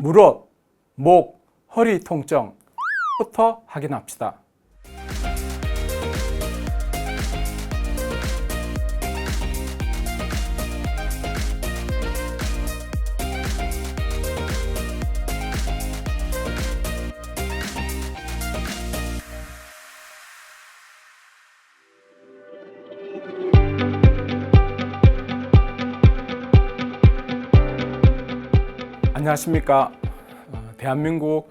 무릎, 목, 허리 통증부터 확인합시다. 안녕하십니까. 대한민국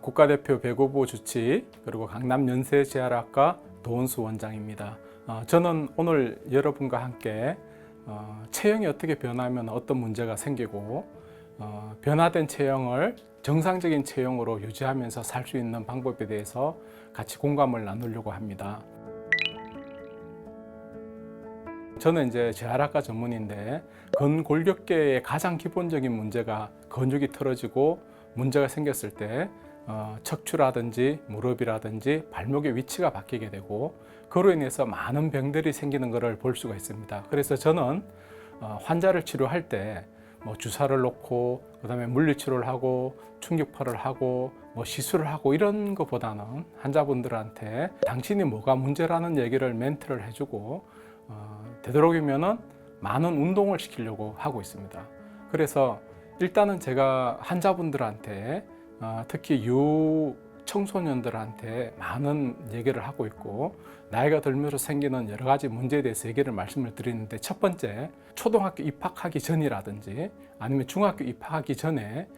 국가대표 배구부 주치 그리고 강남연세재활학과 도은수 원장입니다. 저는 오늘 여러분과 함께 체형이 어떻게 변하면 어떤 문제가 생기고 변화된 체형을 정상적인 체형으로 유지하면서 살 수 있는 방법에 대해서 같이 공감을 나누려고 합니다. 저는 이제 재활학과 전문인데 근골격계의 가장 기본적인 문제가 근육이 틀어지고 문제가 생겼을 때 척추라든지 무릎이라든지 발목의 위치가 바뀌게 되고 그로 인해서 많은 병들이 생기는 것을 볼 수가 있습니다. 그래서 저는 환자를 치료할 때 주사를 놓고 그다음에 물리치료를 하고 충격파를 하고 시술을 하고 이런 것보다는 환자분들한테 당신이 뭐가 문제라는 얘기를 멘트를 해주고 되도록이면은 많은 운동을 시키려고 하고 있습니다. 그래서 일단은 제가 환자분들한테 특히 유청소년들한테 많은 얘기를 하고 있고 나이가 들면서 생기는 여러 가지 문제에 대해서 얘기를 말씀을 드리는데 첫 번째, 초등학교 입학하기 전이라든지 아니면 중학교 입학하기 전에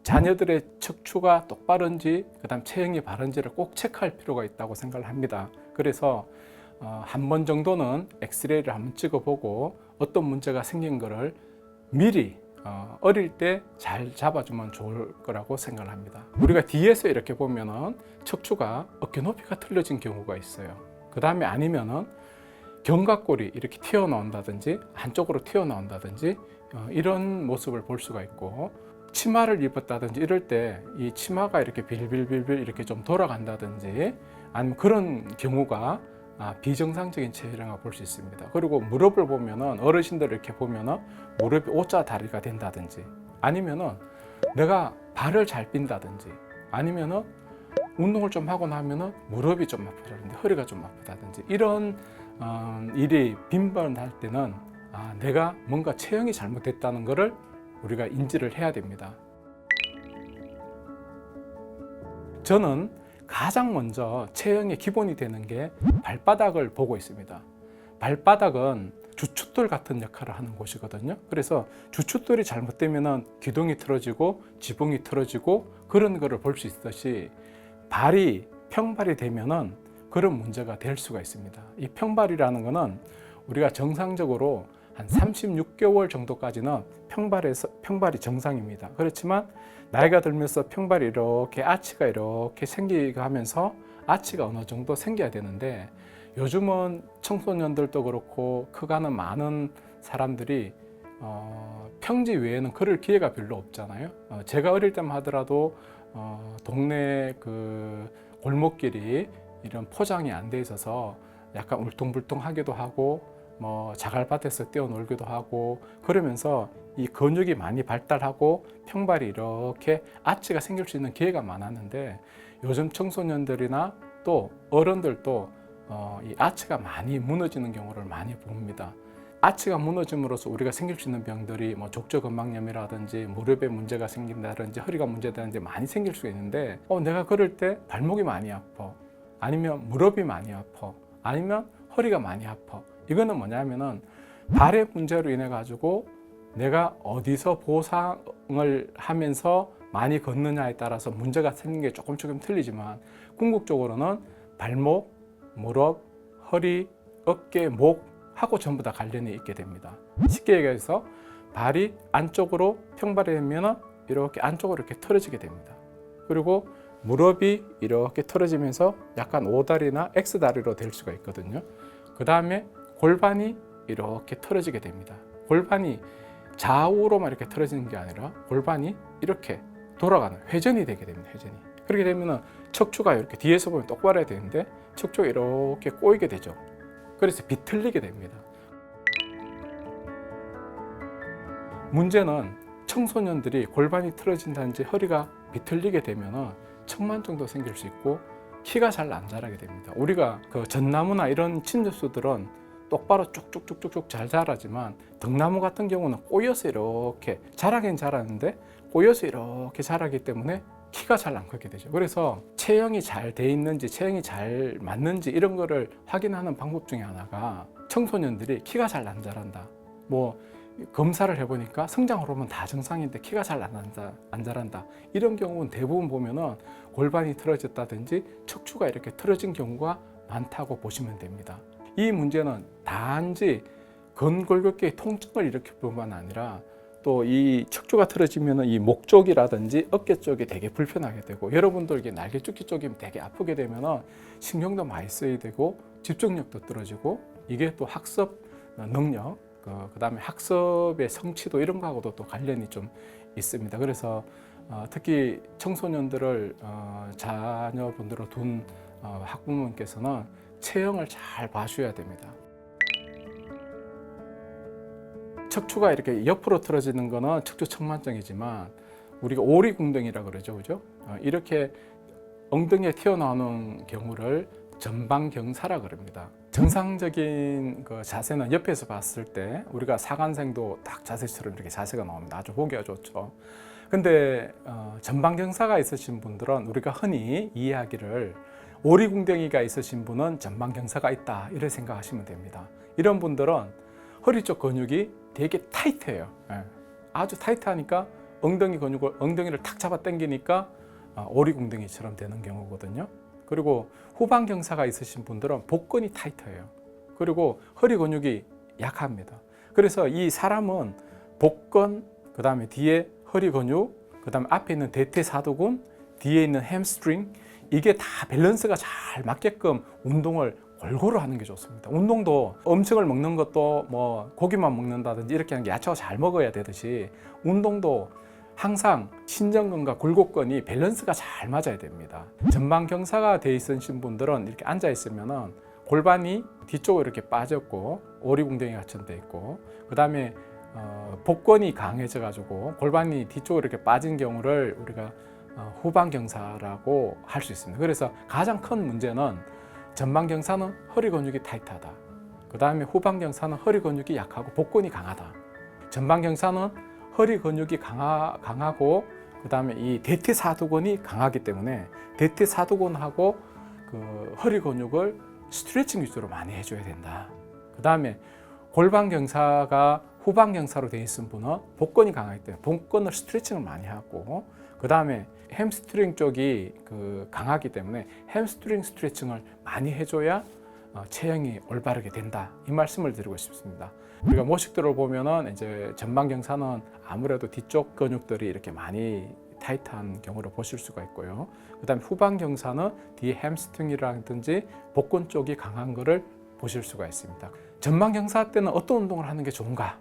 자녀들의 척추가 똑바른지 그다음 체형이 바른지를 꼭 체크할 필요가 있다고 생각을 합니다. 그래서 한 번 정도는 엑스레이를 한번 찍어보고 어떤 문제가 생긴 거를 미리 어릴 때 잘 잡아주면 좋을 거라고 생각을 합니다. 우리가 뒤에서 이렇게 보면은 척추가 어깨 높이가 틀어진 경우가 있어요. 그 다음에 아니면은 견갑골이 이렇게 튀어나온다든지 한쪽으로 튀어나온다든지 이런 모습을 볼 수가 있고 치마를 입었다든지 이럴 때 이 치마가 이렇게 빌빌빌빌 이렇게 좀 돌아간다든지 아니면 그런 경우가 비정상적인 체형이라고 볼 수 있습니다. 그리고 무릎을 보면은 어르신들 이렇게 보면은 무릎이 O자 다리가 된다든지 아니면은 내가 발을 잘 빈다든지 아니면은 운동을 좀 하고 나면은 무릎이 좀 아프다든지 허리가 좀 아프다든지 이런 일이 빈번할 때는 내가 뭔가 체형이 잘못됐다는 것을 우리가 인지를 해야 됩니다. 저는 가장 먼저 체형의 기본이 되는 게 발바닥을 보고 있습니다. 발바닥은 주춧돌 같은 역할을 하는 곳이거든요. 그래서 주춧돌이 잘못되면 기둥이 틀어지고 지붕이 틀어지고 그런 거를 볼 수 있듯이 발이 평발이 되면은 그런 문제가 될 수가 있습니다. 이 평발이라는 거는 우리가 정상적으로 한 36개월 정도까지는 평발이 정상입니다. 그렇지만 나이가 들면서 평발이 이렇게 아치가 이렇게 생기고 하면서 아치가 어느 정도 생겨야 되는데 요즘은 청소년들도 그렇고 커가는 많은 사람들이 평지 외에는 그럴 기회가 별로 없잖아요. 제가 어릴 때만 하더라도 동네 그 골목길이 이런 포장이 안 돼 있어서 약간 울퉁불퉁하기도 하고 자갈밭에서 뛰어놀기도 하고 그러면서 이 근육이 많이 발달하고 평발이 이렇게 아치가 생길 수 있는 기회가 많았는데 요즘 청소년들이나 또 어른들도 이 아치가 많이 무너지는 경우를 많이 봅니다. 아치가 무너짐으로써 우리가 생길 수 있는 병들이 족저근막염이라든지 무릎에 문제가 생긴다든지 허리가 문제다든지 많이 생길 수가 있는데 내가 걸을 때 발목이 많이 아파 아니면 무릎이 많이 아파 아니면 허리가 많이 아파 이거는 뭐냐면은 발의 문제로 인해 가지고 내가 어디서 보상을 하면서 많이 걷느냐에 따라서 문제가 생긴 게 조금 틀리지만 궁극적으로는 발목, 무릎, 허리, 어깨, 목하고 전부 다 관련이 있게 됩니다. 쉽게 얘기해서 발이 안쪽으로 평발이 되면 이렇게 안쪽으로 이렇게 틀어지게 됩니다. 그리고 무릎이 이렇게 틀어지면서 약간 O다리나 X다리로 될 수가 있거든요. 그 다음에 골반이 이렇게 틀어지게 됩니다. 골반이 좌우로만 이렇게 틀어지는 게 아니라 골반이 이렇게 돌아가는 회전이 되게 됩니다. 회전이. 그렇게 되면 척추가 이렇게 뒤에서 보면 똑바로 해야 되는데 척추가 이렇게 꼬이게 되죠. 그래서 비틀리게 됩니다. 문제는 청소년들이 골반이 틀어진다든지 허리가 비틀리게 되면 측만 정도 생길 수 있고 키가 잘 안 자라게 됩니다. 우리가 그 전나무나 이런 침엽수들은 똑바로 쭉쭉쭉쭉쭉 잘 자라지만 등나무 같은 경우는 꼬여서 이렇게 자라긴 자라는데 꼬여서 이렇게 자라기 때문에 키가 잘 안 크게 되죠. 그래서 체형이 잘 돼 있는지 체형이 잘 맞는지 이런 거를 확인하는 방법 중에 하나가 청소년들이 키가 잘 안 자란다. 뭐 검사를 해보니까 성장 호르몬 다 정상인데 키가 잘 안 자란다. 이런 경우는 대부분 보면은 골반이 틀어졌다든지 척추가 이렇게 틀어진 경우가 많다고 보시면 됩니다. 이 문제는 단지 근골격계의 통증을 일으킬 뿐만 아니라 또 이 척추가 틀어지면 이 목 쪽이라든지 어깨 쪽이 되게 불편하게 되고 여러분들 이게 날개 쫓기 쪽이 되게 아프게 되면 신경도 많이 쓰이게 되고 집중력도 떨어지고 이게 또 학습 능력 그다음에 학습의 성취도 이런 거하고도 또 관련이 좀 있습니다. 그래서 특히 청소년들을 자녀분들로 둔 학부모님께서는 체형을 잘 봐주셔야 됩니다. 척추가 이렇게 옆으로 틀어지는 거는 척추 측만증이지만 우리가 오리궁뎅이라 그러죠, 그죠? 이렇게 엉덩이에 튀어나오는 경우를 전방경사라 그럽니다. 정상적인 그 자세는 옆에서 봤을 때 우리가 사관생도 딱 자세처럼 이렇게 자세가 나옵니다. 아주 보기가 좋죠. 근데 전방경사가 있으신 분들은 우리가 흔히 이해하기를 오리궁뎅이가 있으신 분은 전방경사가 있다 이렇게 생각하시면 됩니다. 이런 분들은 허리 쪽 근육이 되게 타이트해요. 아주 타이트하니까 엉덩이를 탁 잡아 당기니까 오리궁뎅이처럼 되는 경우거든요. 그리고 후방경사가 있으신 분들은 복근이 타이트해요. 그리고 허리 근육이 약합니다. 그래서 이 사람은 복근, 그 다음에 뒤에 허리 근육, 그 다음에 앞에 있는 대퇴사두근, 뒤에 있는 햄스트링 이게 다 밸런스가 잘 맞게끔 운동을 골고루 하는 게 좋습니다. 운동도 음식을 먹는 것도 뭐 고기만 먹는다든지 이렇게 하는 게 야채가 잘 먹어야 되듯이 운동도 항상 신전근과 굴곡근이 밸런스가 잘 맞아야 됩니다. 전방경사가 돼 있으신 분들은 이렇게 앉아 있으면은 골반이 뒤쪽으로 이렇게 빠졌고 오리궁뎅이 같이 돼 있고 그 다음에 복근이 강해져 가지고 골반이 뒤쪽으로 이렇게 빠진 경우를 우리가 후방경사라고 할 수 있습니다. 그래서 가장 큰 문제는 전방경사는 허리 근육이 타이트하다. 그 다음에 후방경사는 허리 근육이 약하고 복근이 강하다. 전방경사는 허리 근육이 강하고 그 다음에 이 대퇴사두근이 강하기 때문에 대퇴사두근하고 그 허리 근육을 스트레칭 위주로 많이 해줘야 된다. 그 다음에 골반경사가 후방경사로 되어 있는 분은 복근이 강하기 때문에 복근을 스트레칭을 많이 하고 그 다음에 햄스트링 쪽이 강하기 때문에 햄스트링 스트레칭을 많이 해줘야 체형이 올바르게 된다. 이 말씀을 드리고 싶습니다. 우리가 모식들을 보면은 이제 전방경사는 아무래도 뒤쪽 근육들이 이렇게 많이 타이트한 경우를 보실 수가 있고요. 그다음에 후방경사는 뒤에 햄스트링이라든지 복근 쪽이 강한 거를 보실 수가 있습니다. 전방경사 때는 어떤 운동을 하는 게 좋은가?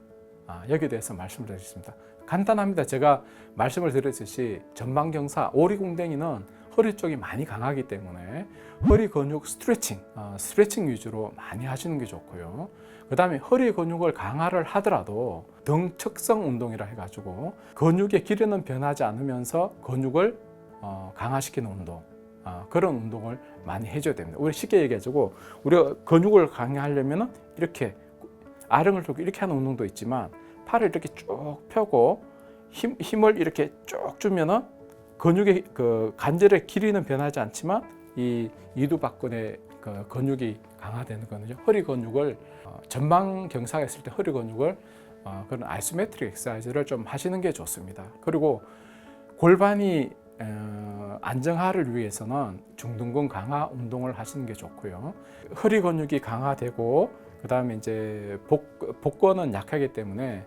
여기에 대해서 말씀을 드리겠습니다. 간단합니다. 제가 말씀을 드렸듯이 전방경사, 오리궁뎅이는 허리 쪽이 많이 강하기 때문에 허리 근육 스트레칭 위주로 많이 하시는 게 좋고요. 그 다음에 허리 근육을 강화를 하더라도 등측성 운동이라 해가지고 근육의 길이는 변하지 않으면서 근육을 강화시키는 운동, 그런 운동을 많이 해줘야 됩니다. 우리 쉽게 얘기해가지고 우리가 근육을 강화하려면 이렇게 아령을 들고 이렇게 하는 운동도 있지만 팔을 이렇게 쭉 펴고 힘을 이렇게 쭉 주면은 근육의 관절의 길이는 변하지 않지만 이 이두박근의 근육이 강화되는 거는요. 허리 근육을 전방 경사가 있을 때 허리 근육을 그런 아이소메트릭 엑서사이즈를 좀 하시는 게 좋습니다. 그리고 골반이 안정화를 위해서는 중둔근 강화 운동을 하시는 게 좋고요. 허리 근육이 강화되고 그 다음에 이제 복근은 약하기 때문에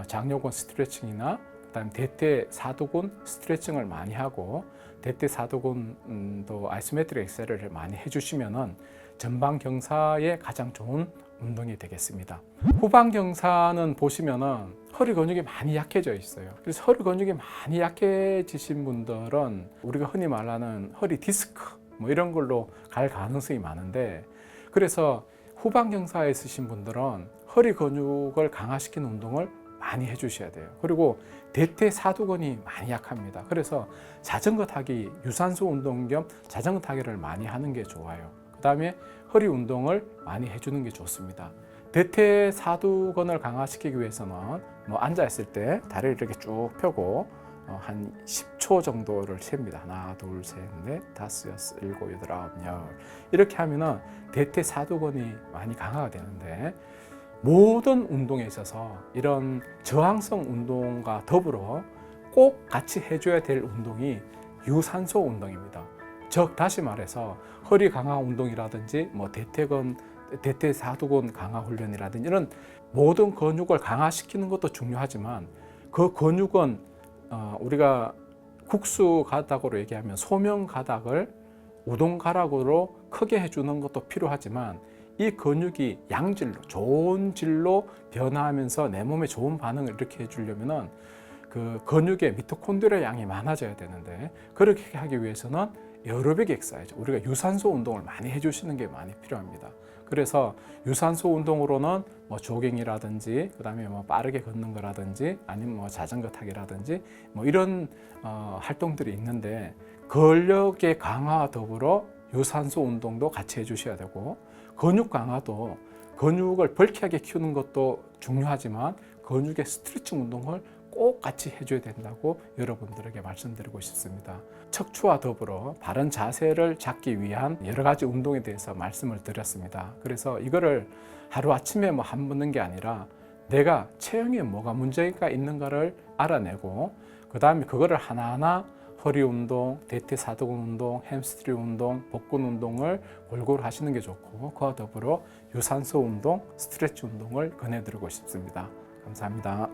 장요근 스트레칭이나 그다음 대퇴사두근 스트레칭을 많이 하고 대퇴사두근도 아이소메트릭 엑서사이즈를 많이 해주시면은 전방경사에 가장 좋은 운동이 되겠습니다. 후방경사는 보시면은 허리 근육이 많이 약해져 있어요. 그래서 허리 근육이 많이 약해지신 분들은 우리가 흔히 말하는 허리 디스크 뭐 이런 걸로 갈 가능성이 많은데 그래서 후방경사에 있으신 분들은 허리 근육을 강화시키는 운동을 많이 해주셔야 돼요. 그리고 대퇴사두근이 많이 약합니다. 그래서 자전거 타기, 유산소 운동 겸 자전거 타기를 많이 하는 게 좋아요. 그 다음에 허리 운동을 많이 해주는 게 좋습니다. 대퇴사두근을 강화시키기 위해서는 뭐 앉아있을 때 다리를 이렇게 쭉 펴고 한 10초 정도를 셉니다. 하나, 둘, 셋, 넷, 다섯, 여섯, 일곱, 여덟, 아홉, 열. 이렇게 하면은 대퇴사두근이 많이 강화가 되는데, 모든 운동에 있어서 이런 저항성 운동과 더불어 꼭 같이 해줘야 될 운동이 유산소 운동입니다. 즉 다시 말해서 허리 강화 운동이라든지 뭐 대퇴사두근 강화 훈련이라든지 이런 모든 근육을 강화시키는 것도 중요하지만, 그 근육은 우리가 국수 가닥으로 얘기하면 소면 가닥을 우동 가락으로 크게 해주는 것도 필요하지만, 이 근육이 양질로 좋은 질로 변화하면서 내 몸에 좋은 반응을 이렇게 해주려면은 그 근육의 미토콘드리아 양이 많아져야 되는데, 그렇게 하기 위해서는 에어로빅 엑서사이즈, 우리가 유산소 운동을 많이 해주시는 게 많이 필요합니다. 그래서 유산소 운동으로는 뭐 조깅이라든지, 그다음에 뭐 빠르게 걷는 거라든지, 아니면 뭐 자전거 타기라든지 뭐 이런 활동들이 있는데, 근력의 강화와 더불어 유산소 운동도 같이 해주셔야 되고, 근육 강화도 근육을 벌쾌하게 키우는 것도 중요하지만 근육의 스트레칭 운동을 꼭 같이 해줘야 된다고 여러분들에게 말씀드리고 싶습니다. 척추와 더불어 바른 자세를 잡기 위한 여러 가지 운동에 대해서 말씀을 드렸습니다. 그래서 이거를 하루아침에 뭐 해보는 게 아니라 내가 체형에 뭐가 문제가 있는가를 알아내고, 그 다음에 그거를 하나하나 허리 운동, 대퇴사두근 운동, 햄스트링 운동, 복근 운동을 골고루 하시는 게 좋고, 그와 더불어 유산소 운동, 스트레치 운동을 권해드리고 싶습니다. 감사합니다.